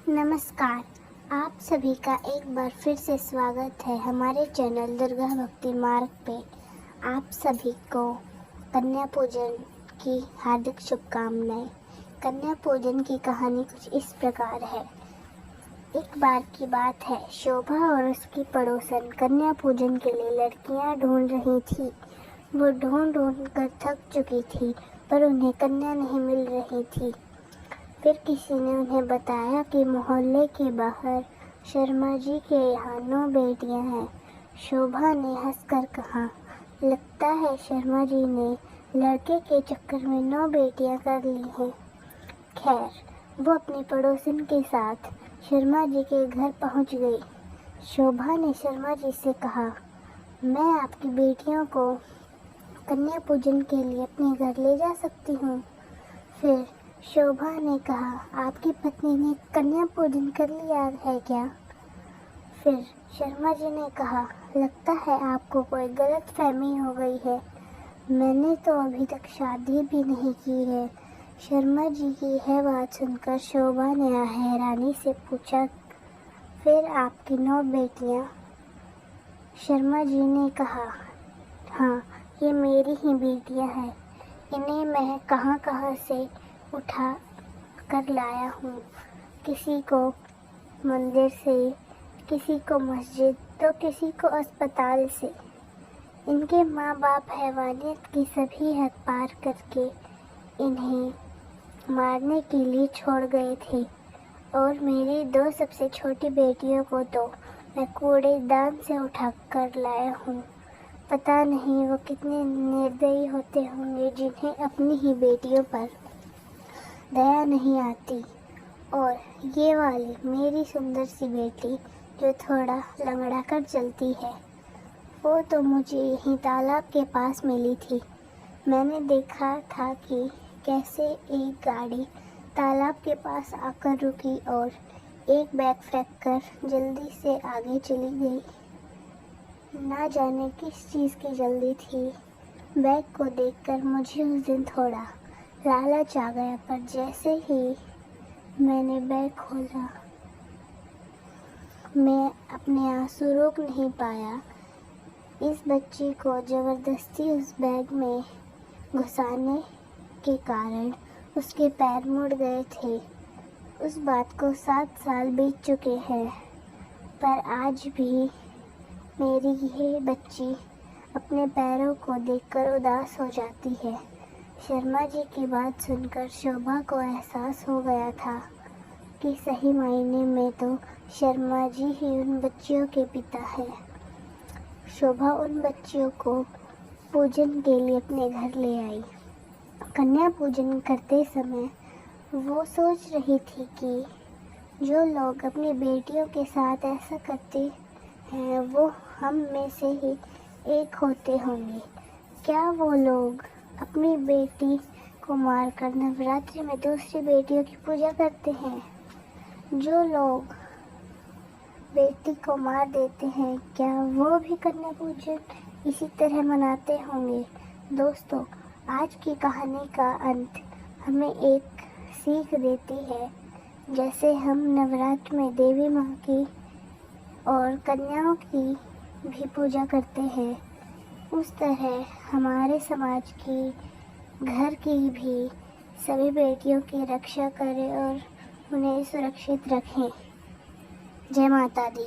नमस्कार। आप सभी का एक बार फिर से स्वागत है हमारे चैनल दुर्गा भक्ति मार्ग पे। आप सभी को कन्या पूजन की हार्दिक शुभकामनाएं। कन्या पूजन की कहानी कुछ इस प्रकार है। एक बार की बात है, शोभा और उसकी पड़ोसन कन्या पूजन के लिए लड़कियां ढूंढ रही थी। वो ढूंढ कर थक चुकी थी, पर उन्हें कन्या नहीं मिल रही थी। फिर किसी ने उन्हें बताया कि मोहल्ले के बाहर शर्मा जी के यहाँ 9 बेटियां हैं। शोभा ने हंसकर कहा, लगता है शर्मा जी ने लड़के के चक्कर में 9 बेटियां कर ली हैं। खैर, वो अपनी पड़ोसन के साथ शर्मा जी के घर पहुंच गई। शोभा ने शर्मा जी से कहा, मैं आपकी बेटियों को कन्या पूजन के लिए अपने घर ले जा सकती हूँ। फिर शोभा ने कहा, आपकी पत्नी ने कन्या पूजन कर लिया है क्या? फिर शर्मा जी ने कहा, लगता है आपको कोई गलत फहमी हो गई है। मैंने तो अभी तक शादी भी नहीं की है। शर्मा जी की यह बात सुनकर शोभा ने हैरानी से पूछा, फिर आपकी 9 बेटियां? शर्मा जी ने कहा, हाँ, ये मेरी ही बेटियां हैं। इन्हें मैं कहाँ से उठा कर लाया हूँ। किसी को मंदिर से, किसी को मस्जिद, तो किसी को अस्पताल से। इनके माँ बाप हैवानियत की सभी हद पार करके इन्हें मारने के लिए छोड़ गए थे, और मेरी 2 सबसे छोटी बेटियों को तो मैं कूड़ेदान से उठा कर लाया हूँ। पता नहीं वो कितने निर्दयी होते होंगे जिन्हें अपनी ही बेटियों पर दया नहीं आती। और ये वाली मेरी सुंदर सी बेटी जो थोड़ा लंगड़ा कर चलती है, वो तो मुझे यहीं तालाब के पास मिली थी। मैंने देखा था कि कैसे एक गाड़ी तालाब के पास आकर रुकी और एक बैग फेंक कर जल्दी से आगे चली गई। ना जाने किस चीज़ की जल्दी थी। बैग को देखकर मुझे उस दिन थोड़ा लालच आ गया, पर जैसे ही मैंने बैग खोला, मैं अपने आंसू रोक नहीं पाया। इस बच्ची को ज़बरदस्ती उस बैग में घुसाने के कारण उसके पैर मुड़ गए थे। उस बात को 7 साल बीत चुके हैं, पर आज भी मेरी यह बच्ची अपने पैरों को देखकर उदास हो जाती है। शर्मा जी की बात सुनकर शोभा को एहसास हो गया था कि सही मायने में तो शर्मा जी ही उन बच्चियों के पिता हैं। शोभा उन बच्चियों को पूजन के लिए अपने घर ले आई। कन्या पूजन करते समय वो सोच रही थी कि जो लोग अपनी बेटियों के साथ ऐसा करते हैं वो हम में से ही एक होते होंगे। क्या वो लोग अपनी बेटी को मारकर नवरात्रि में दूसरी बेटियों की पूजा करते हैं? जो लोग बेटी को मार देते हैं, क्या वो भी कन्या पूजन इसी तरह मनाते होंगे? दोस्तों, आज की कहानी का अंत हमें एक सीख देती है। जैसे हम नवरात्र में देवी माँ की और कन्याओं की भी पूजा करते हैं, उस तरह हमारे समाज की, घर की भी सभी बेटियों की रक्षा करें और उन्हें सुरक्षित रखें। जय माता दी।